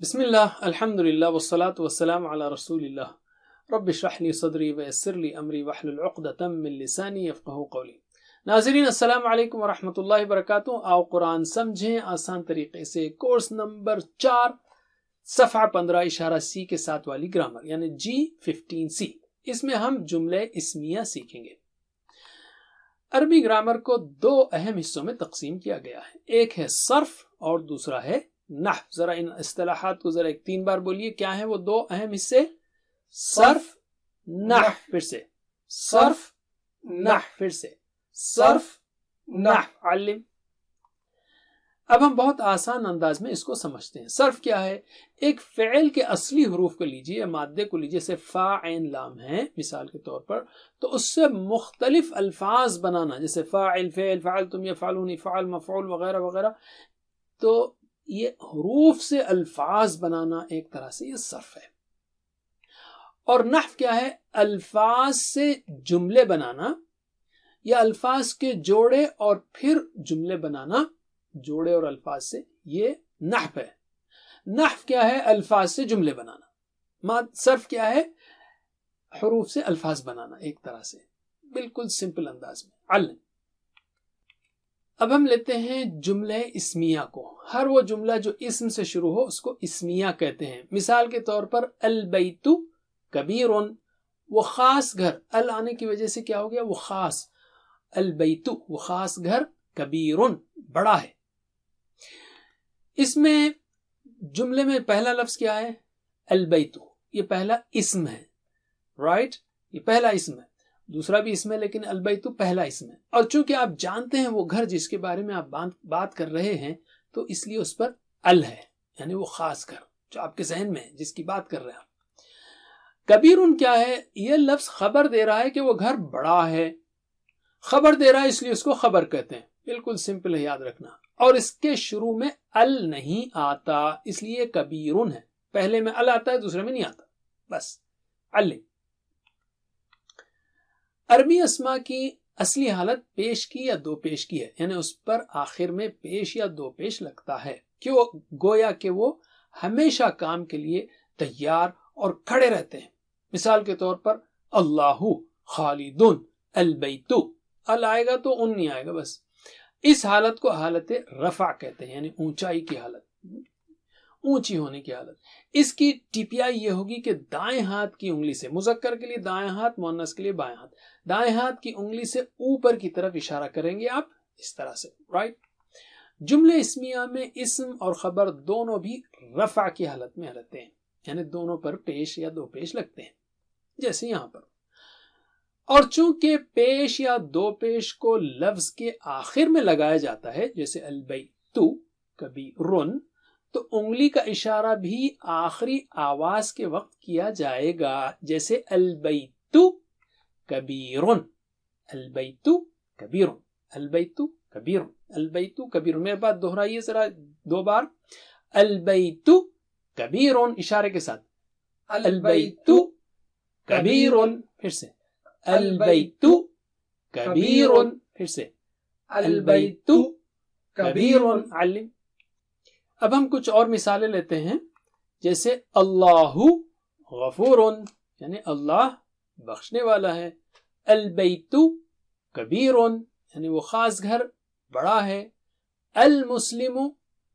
بسم اللہ الحمد للہ والصلاة والسلام علی رسول اللہ رب اشرح لی صدری ویسر لی امری واحلل عقدۃ من لسانی یفقہوا قولی۔ ناظرین السلام علیکم ورحمۃ اللہ وبرکاتہ۔ آؤ قرآن سمجھیں آسان طریقے سے، کورس نمبر 4 صفحہ 15 اشارہ سی کے ساتھ والی گرامر یعنی G15C۔ اس میں ہم جملے اسمیہ سیکھیں گے۔ عربی گرامر کو دو اہم حصوں میں تقسیم کیا گیا ہے، ایک ہے صرف اور دوسرا ہے نحو۔ ذرا ان اصطلاحات کو ذرا 3 بار بولیے، کیا ہیں وہ دو اہم حصے؟ صرف نحو، پھر سے صرف نحو، پھر سے صرف نحو۔ علم۔ اب ہم بہت آسان انداز میں اس کو سمجھتے ہیں۔ صرف کیا ہے؟ ایک فعل کے اصلی حروف کو لیجئے، مادے کو لیجئے، جیسے فا عین لام ہے مثال کے طور پر، تو اس سے مختلف الفاظ بنانا، جیسے فاعل، فعل، فعلتم، یفعلون، فعل، مفعول وغیرہ وغیرہ، تو یہ حروف سے الفاظ بنانا ایک طرح سے یہ صرف ہے۔ اور نحو کیا ہے؟ الفاظ سے جملے بنانا یا الفاظ کے جوڑے اور پھر جملے بنانا، جوڑے اور الفاظ سے، یہ نحو ہے۔ نحو کیا ہے؟ الفاظ سے جملے بنانا۔ صرف کیا ہے؟ حروف سے الفاظ بنانا، ایک طرح سے بالکل سمپل انداز میں۔ علم۔ اب ہم لیتے ہیں جملے اسمیہ کو۔ ہر وہ جملہ جو اسم سے شروع ہو اس کو اسمیہ کہتے ہیں۔ مثال کے طور پر البیت کبیر، وہ خاص گھر، ال آنے کی وجہ سے کیا ہو گیا؟ وہ خاص۔ البیت وہ خاص گھر، کبیر بڑا ہے۔ اس میں جملے میں پہلا لفظ کیا ہے؟ البیت، یہ پہلا اسم ہے، رائٹ، یہ پہلا اسم ہے۔ دوسرا بھی اسم ہے لیکن البیت پہلا اسم ہے، اور چونکہ آپ جانتے ہیں وہ گھر جس کے بارے میں آپ بات کر رہے ہیں تو اس لیے اس پر ال ہے، یعنی وہ خاص گھر جو آپ کے ذہن میں ہے، جس کی بات کر رہے ہیں۔ کبیر کیا ہے؟ یہ لفظ خبر دے رہا ہے کہ وہ گھر بڑا ہے، خبر دے رہا ہے اس لیے اس کو خبر کہتے ہیں۔ بالکل سمپل ہے، یاد رکھنا۔ اور اس کے شروع میں ال نہیں آتا، اس لیے کبیر ہے۔ پہلے میں ال آتا ہے، دوسرے میں نہیں آتا، بس۔ علم۔ عربی اسما کی اصلی حالت پیش کی یا دو پیش کی ہے، یعنی اس پر آخر میں پیش یا دو پیش لگتا ہے، کیوں؟ گویا کہ وہ ہمیشہ کام کے لیے تیار اور کھڑے رہتے ہیں۔ مثال کے طور پر اللہ خالد البیت، ال آئے گا تو ان نہیں آئے گا، بس۔ اس حالت کو حالت رفع کہتے ہیں، یعنی اونچائی کی حالت، اونچی ہونے کی حالت۔ اس کی ٹپیائی یہ ہوگی کہ دائیں ہاتھ کی انگلی سے، مذکر کے لیے دائیں ہاتھ، مؤنث کے لیے بائیں ہاتھ، دائیں ہاتھ کی انگلی سے اوپر کی طرف اشارہ کریں گے آپ، اس طرح سے، رائٹ۔ جملے اسمیہ میں اسم اور خبر دونوں بھی رفع کی حالت میں رہتے ہیں، یعنی دونوں پر پیش یا دو پیش لگتے ہیں، جیسے یہاں پر۔ اور چونکہ پیش یا دو پیش کو لفظ کے آخر میں لگایا جاتا ہے، جیسے البیت کبیرن، تو انگلی کا اشارہ بھی آخری آواز کے وقت کیا جائے گا، جیسے البیت کبیرن، البیت کبیرن، البیت کبیرن، البیت کبیرن۔ میرے بات دہرائیے ذرا 2 بار، البیت کبیرن، اشارے کے ساتھ، البیت کبیرن، پھر سے البیت کبیرن، پھر سے البیت کبیرن۔ علم۔ اب ہم کچھ اور مثالیں لیتے ہیں، جیسے اللہ غفور، یعنی اللہ بخشنے والا ہے۔ البیت کبیر، یعنی وہ خاص گھر بڑا ہے۔ المسلم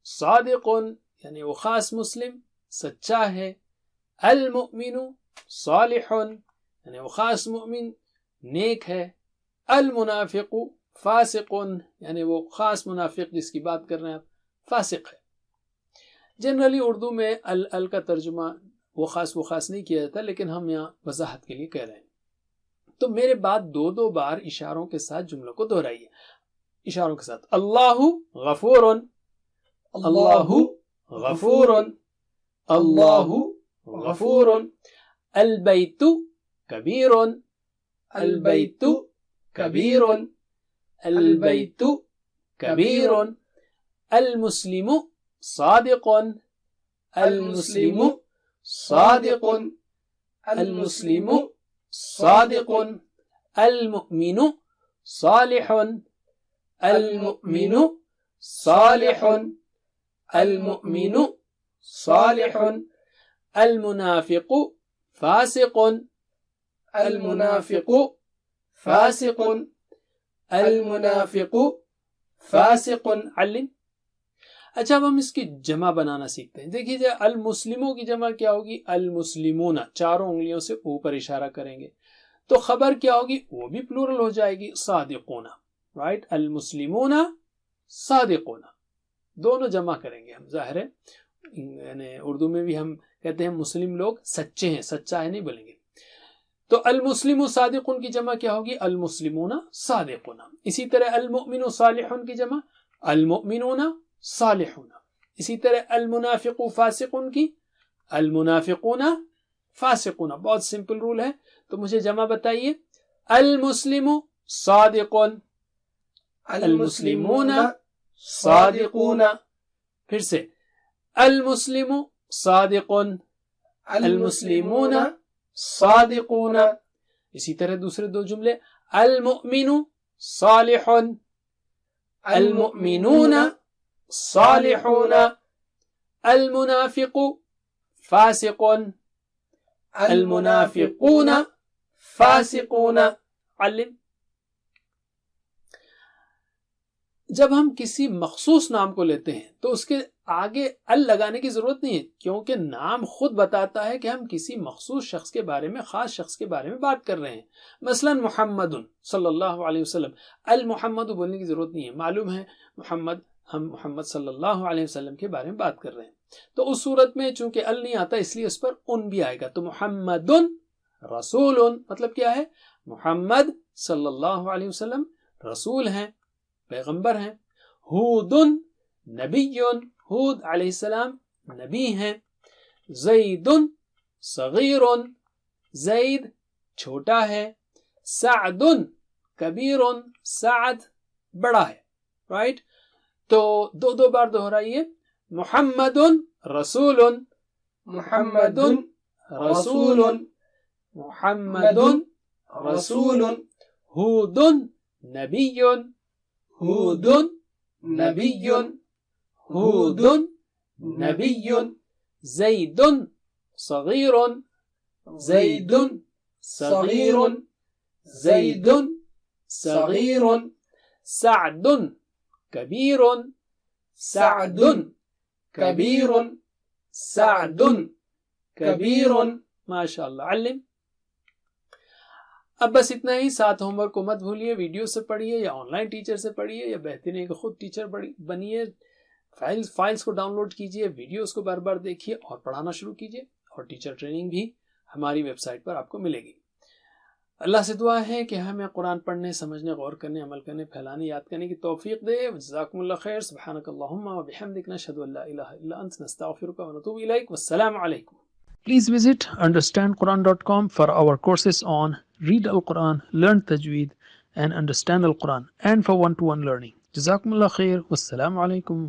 صادق، یعنی وہ خاص مسلم سچا ہے۔ المؤمن صالح، یعنی وہ خاص مؤمن نیک ہے۔ المنافق فاسق، یعنی وہ خاص منافق جس کی بات کر رہے ہیں آپ فاسق ہے۔ جنرلی اردو میں ال کا ترجمہ وہ خاص نہیں کیا جاتا، لیکن ہم یہاں وضاحت کے لیے کہہ رہے ہیں۔ تو میرے بعد 2 بار اشاروں کے ساتھ جملوں کو دہرائیے، اشاروں کے ساتھ۔ اللہ غفور، اللہ غفور، اللہ غفور۔ البیت کبیر، البیت کبیر، البیت کبیر۔ المسلم صادق، المسلم صادق، المسلم صادق۔ المؤمن صالح، المؤمن صالح، المؤمن صالح. المنافق فاسق. المنافق فاسق. المنافق فاسق. علم. اچھا اب ہم اس کی جمع بنانا سیکھتے ہیں. دیکھیے جائے المسلموں کی جمع کیا ہوگی؟ المسلمون. چاروں انگلیوں سے اوپر اشارہ کریں گے تو خبر کیا ہوگی؟ وہ بھی پلورل ہو جائے گی، صادقون. رائٹ، المسلمون صادقون. دونوں جمع کریں گے ہم، ظاہر ہے یعنی اردو میں بھی ہم کہتے ہیں مسلم لوگ سچے ہیں، سچا ہے نہیں بولیں گے. تو المسلم صادقون کی جمع کیا ہوگی؟ المسلمون صادقون. اسی طرح المؤمن صالحون کی جمع المؤمنون صالحون. اسی طرح المنافق فاسقون کی المنافقون فاسقون. بہت سمپل رول ہے. تو مجھے جمع بتائیے. المسلم صادقون. المسلمون صادقون. پھر سے المسلم صادقون. المسلمون صادقون. اسی طرح دوسرے دو جملے المؤمن صالح. المؤمنون صالحون. المنافق فاسق. المنافقون فاسقون. علم. جب ہم کسی مخصوص نام کو لیتے ہیں تو اس کے آگے ال لگانے کی ضرورت نہیں ہے، کیونکہ نام خود بتاتا ہے کہ ہم کسی مخصوص شخص کے بارے میں، خاص شخص کے بارے میں بات کر رہے ہیں. مثلا محمد صلی اللہ علیہ وسلم، المحمد بولنے کی ضرورت نہیں ہے، معلوم ہے محمد، ہم محمد صلی اللہ علیہ وسلم کے بارے میں بات کر رہے ہیں. تو اس صورت میں چونکہ ال نہیں آتا اس لیے اس پر ان بھی آئے گا. تو محمد رسول، مطلب کیا ہے؟ محمد صلی اللہ علیہ وسلم رسول ہیں، پیغمبر ہیں. ہود نبی، ہود علیہ السلام نبی ہیں. زید صغیر، زید چھوٹا ہے. سعد کبیر، سعد بڑا ہے. رائٹ. تو دو بار دہرائیے. محمد رسول. محمد رسول. محمد رسول. ہود نبی. ہود نبی. ہود نبی. زید صغیر. زید صغیر. زید صغیر. سعد کبیر. سعد کبیر. سعد کبیر. ماشاء اللہ. علم. اب بس اتنا ہی. ساتھ ہوم ورک کو مت بھولیے، ویڈیو سے پڑھیے یا آن لائن ٹیچر سے پڑھیے، یا بہترین ہے کہ خود ٹیچر بنیے. فائلز کو ڈاؤن لوڈ کیجیے، ویڈیوز کو بار بار دیکھیے اور پڑھانا شروع کیجیے. اور ٹیچر ٹریننگ بھی ہماری ویب سائٹ پر آپ کو ملے گی. اللہ سے دعا ہے کہ ہمیں قرآن پڑھنے، سمجھنے، غور کرنے، عمل کرنے، پھیلانے، یاد کرنے کی توفیق دے. جزاکم اللہ خیر. سبحانک اللہم و بحمدک، نشہد ان لا الہ الا انت، نستغفرک و نتوب الیک. والسلام علیکم. Please visit understandquran.com for our courses on Read Al-Quran, Learn Tajweed and Understand Al-Quran, and for one-to-one learning. Jazakumullah khair. Wassalamu alaikum.